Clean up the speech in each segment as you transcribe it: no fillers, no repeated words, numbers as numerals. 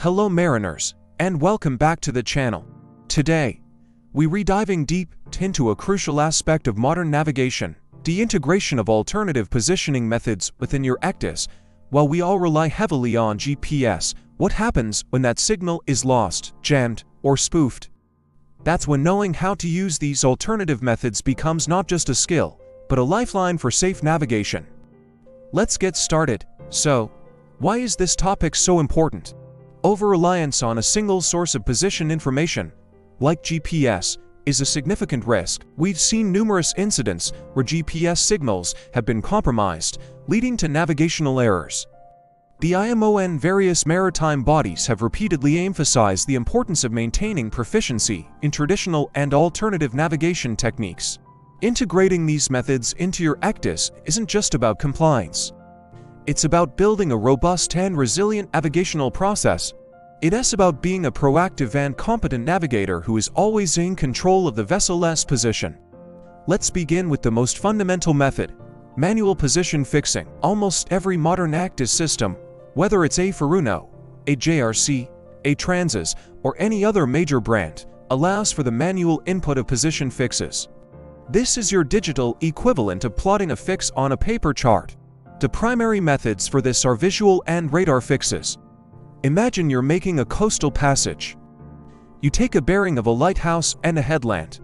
Hello mariners, and welcome back to the channel. Today, we're diving deep into a crucial aspect of modern navigation, the integration of alternative positioning methods within your ECDIS. While we all rely heavily on GPS, what happens when that signal is lost, jammed, or spoofed? That's when knowing how to use these alternative methods becomes not just a skill, but a lifeline for safe navigation. Let's get started. So, why is this topic so important? Over-reliance on a single source of position information, like GPS, is a significant risk. We've seen numerous incidents where GPS signals have been compromised, leading to navigational errors. The IMO and various maritime bodies have repeatedly emphasized the importance of maintaining proficiency in traditional and alternative navigation techniques. Integrating these methods into your ECDIS isn't just about compliance. It's about building a robust and resilient navigational process. It's about being a proactive and competent navigator who is always in control of the vessel's position. Let's begin with the most fundamental method: manual position fixing. Almost every modern ECDIS system, whether it's a Furuno, a JRC, a Transys, or any other major brand, allows for the manual input of position fixes. This is your digital equivalent of plotting a fix on a paper chart. The primary methods for this are visual and radar fixes. Imagine you're making a coastal passage. You take a bearing of a lighthouse and a headland.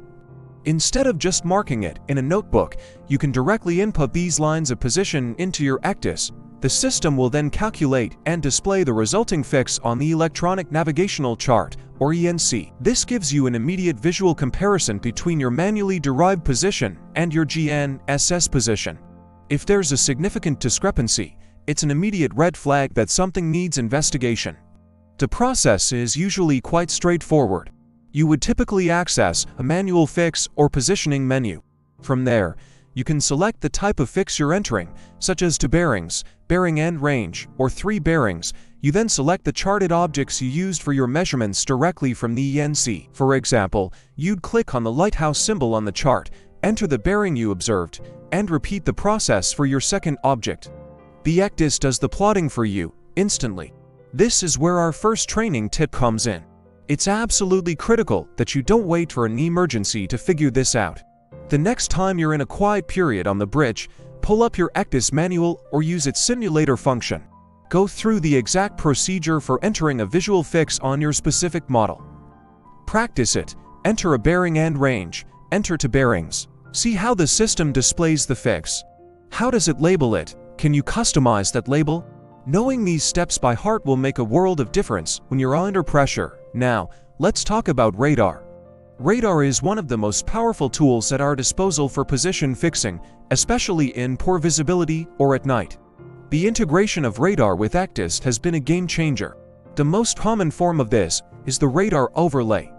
Instead of just marking it in a notebook, you can directly input these lines of position into your ECDIS. The system will then calculate and display the resulting fix on the electronic navigational chart, or ENC. This gives you an immediate visual comparison between your manually derived position and your GNSS position. If there's a significant discrepancy, it's an immediate red flag that something needs investigation. The process is usually quite straightforward. You would typically access a manual fix or positioning menu. From there, you can select the type of fix you're entering, such as 2 bearings, bearing and range, or 3 bearings. You then select the charted objects you used for your measurements directly from the ENC. For example, you'd click on the lighthouse symbol on the chart, enter the bearing you observed, and repeat the process for your second object. The ECDIS does the plotting for you, instantly. This is where our first training tip comes in. It's absolutely critical that you don't wait for an emergency to figure this out. The next time you're in a quiet period on the bridge, pull up your ECDIS manual or use its simulator function. Go through the exact procedure for entering a visual fix on your specific model. Practice it. Enter a bearing and range. Enter 2 bearings. See how the system displays the fix. How does it label it? Can you customize that label? Knowing these steps by heart will make a world of difference when you're under pressure. Now, let's talk about radar. Radar is one of the most powerful tools at our disposal for position fixing, especially in poor visibility or at night. The integration of radar with ECDIS has been a game changer. The most common form of this is the radar overlay.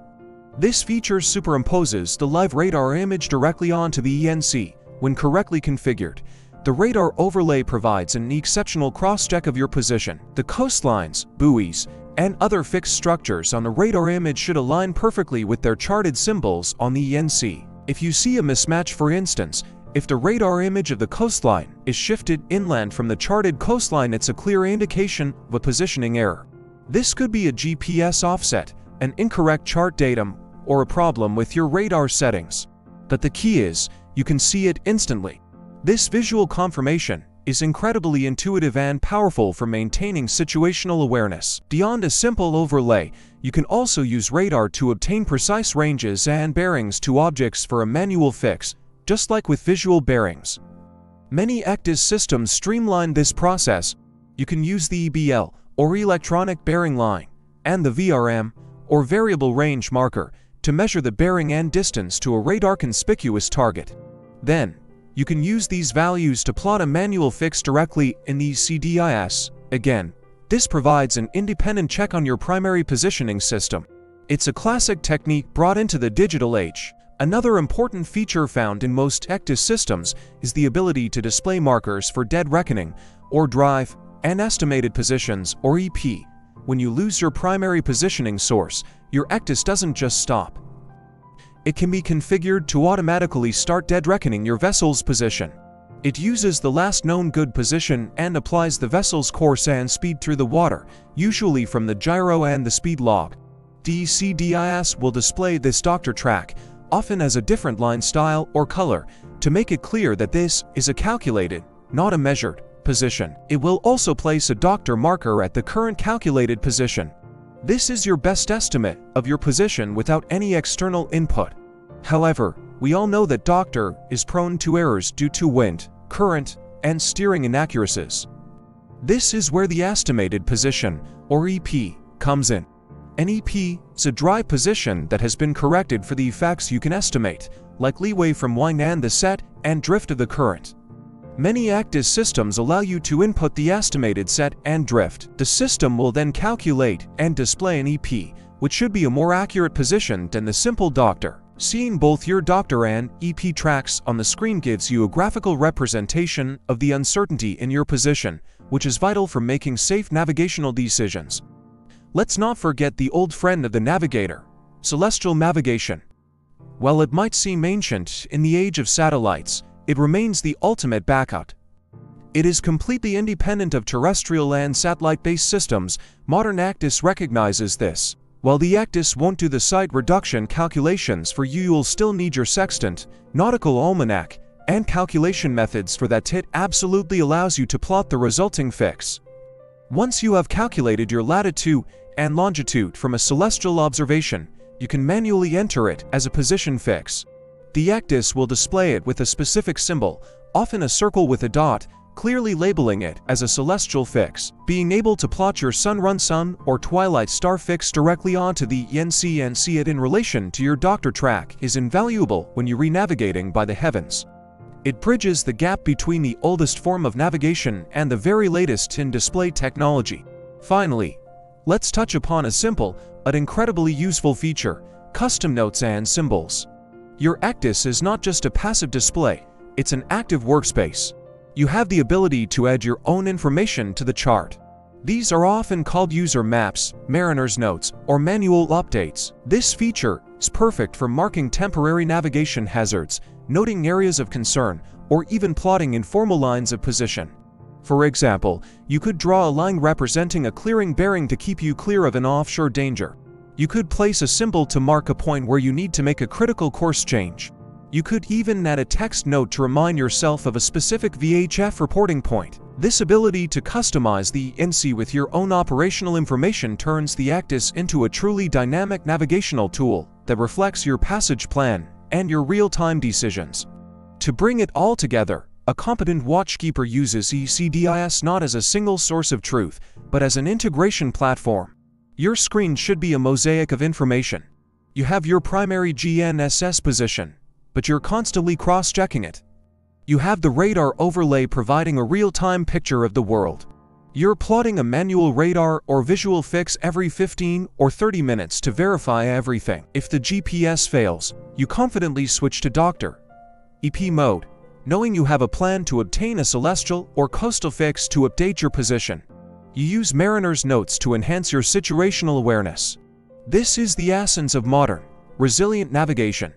This feature superimposes the live radar image directly onto the ENC. When correctly configured, the radar overlay provides an exceptional cross-check of your position. The coastlines, buoys, and other fixed structures on the radar image should align perfectly with their charted symbols on the ENC. If you see a mismatch, for instance, if the radar image of the coastline is shifted inland from the charted coastline, it's a clear indication of a positioning error. This could be a GPS offset, an incorrect chart datum, or a problem with your radar settings. But the key is, you can see it instantly. This visual confirmation is incredibly intuitive and powerful for maintaining situational awareness. Beyond a simple overlay, you can also use radar to obtain precise ranges and bearings to objects for a manual fix, just like with visual bearings. Many ECDIS systems streamline this process. You can use the EBL, or electronic bearing line, and the VRM, or variable range marker, to measure the bearing and distance to a radar conspicuous target. Then, you can use these values to plot a manual fix directly in the ECDIS. Again, this provides an independent check on your primary positioning system. It's a classic technique brought into the digital age. Another important feature found in most ECDIS systems is the ability to display markers for dead reckoning, or drive, and estimated positions, or EP. When you lose your primary positioning source, your ECDIS doesn't just stop. It can be configured to automatically start dead reckoning your vessel's position. It uses the last known good position and applies the vessel's course and speed through the water, usually from the gyro and the speed log. The ECDIS will display this doctor track, often as a different line style or color, to make it clear that this is a calculated, not a measured, position. It will also place a doctor marker at the current calculated position. This is your best estimate of your position without any external input. However, we all know that doctor is prone to errors due to wind, current, and steering inaccuracies. This is where the estimated position, or EP, comes in. An EP is a dry position that has been corrected for the effects you can estimate, like leeway from wind and the set and drift of the current. Many ECDIS systems allow you to input the estimated set and drift. The system will then calculate and display an EP, which should be a more accurate position than the simple doctor. Seeing both your doctor and EP tracks on the screen gives you a graphical representation of the uncertainty in your position, which is vital for making safe navigational decisions. Let's not forget the old friend of the navigator, celestial navigation. While it might seem ancient in the age of satellites, it remains the ultimate backup. It is completely independent of terrestrial and satellite-based systems. Modern ECDIS recognizes this. While the ECDIS won't do the site reduction calculations for you, you'll still need your sextant, nautical almanac, and calculation methods for that. It absolutely allows you to plot the resulting fix. Once you have calculated your latitude and longitude from a celestial observation, you can manually enter it as a position fix. The ECDIS will display it with a specific symbol, often a circle with a dot, clearly labeling it as a celestial fix. Being able to plot your sun-run sun or twilight star fix directly onto the ENC and see it in relation to your doctor track is invaluable when you're renavigating by the heavens. It bridges the gap between the oldest form of navigation and the very latest in display technology. Finally, let's touch upon a simple but incredibly useful feature: custom notes and symbols. Your ECDIS is not just a passive display, it's an active workspace. You have the ability to add your own information to the chart. These are often called user maps, mariner's notes, or manual updates. This feature is perfect for marking temporary navigation hazards, noting areas of concern, or even plotting informal lines of position. For example, you could draw a line representing a clearing bearing to keep you clear of an offshore danger. You could place a symbol to mark a point where you need to make a critical course change. You could even add a text note to remind yourself of a specific VHF reporting point. This ability to customize the ENC with your own operational information turns the ECDIS into a truly dynamic navigational tool that reflects your passage plan and your real-time decisions. To bring it all together, a competent watchkeeper uses ECDIS not as a single source of truth, but as an integration platform. Your screen should be a mosaic of information. You have your primary GNSS position, but you're constantly cross-checking it. You have the radar overlay providing a real-time picture of the world. You're plotting a manual radar or visual fix every 15 or 30 minutes to verify everything. If the GPS fails, you confidently switch to doctor EP mode, knowing you have a plan to obtain a celestial or coastal fix to update your position. You use mariner's notes to enhance your situational awareness. This is the essence of modern, resilient navigation.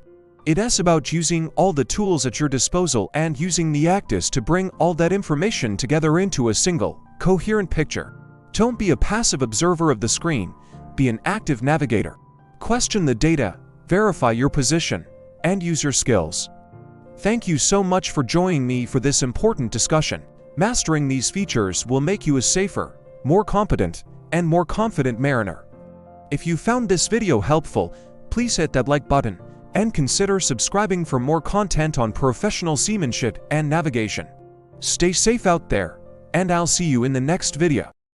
It's about using all the tools at your disposal and using the ECDIS to bring all that information together into a single, coherent picture. Don't be a passive observer of the screen, be an active navigator. Question the data, verify your position, and use your skills. Thank you so much for joining me for this important discussion. Mastering these features will make you a safer, more competent, and more confident mariner. If you found this video helpful, please hit that like button and consider subscribing for more content on professional seamanship and navigation. Stay safe out there, and I'll see you in the next video.